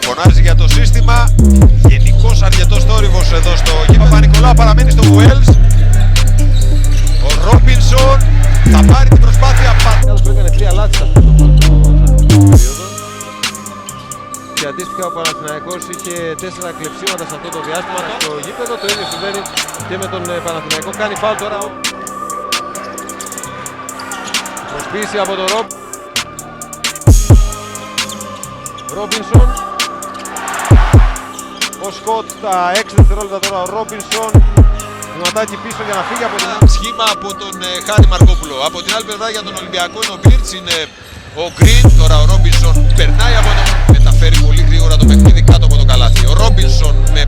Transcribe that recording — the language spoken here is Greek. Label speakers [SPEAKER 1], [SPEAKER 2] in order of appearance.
[SPEAKER 1] Φωνάζει για το σύστημα. Γενικός αρκετός θόρυβος εδώ στο γήπεδο. Παπα-Νικολάου παραμένει στο Wells. Ο Ρόμπινσον θα πάρει την προσπάθεια.
[SPEAKER 2] Που έκανε 3 λάθη αυτό το πρώτο περίοδο. Και αντίστοιχα ο Παναθηναϊκός είχε 4 κλεψίματα σε αυτό το διάστημα στο γήπεδο. Το ίδιο συμβαίνει και με τον Παναθηναϊκό. Κάνει φάουλ τώρα. Προσποίηση από τον Ρόμπινσον. Ο Σκοτ στα 6 δευτερόλεπτα τώρα ο Ρόμπινσον. Βηματάκι πίσω για να φύγει από την
[SPEAKER 1] σχήμα από τον Χάρη Μαρκόπουλο. Από την άλλη πλευρά για τον Ολυμπιακό είναι ο Μπίρτς, είναι ο Γκριν. Τώρα ο Ρόμπινσον περνάει από τον... μεταφέρει πολύ γρήγορα το παιχνίδι κάτω από το καλάθι. Ο Ρόμπινσον με...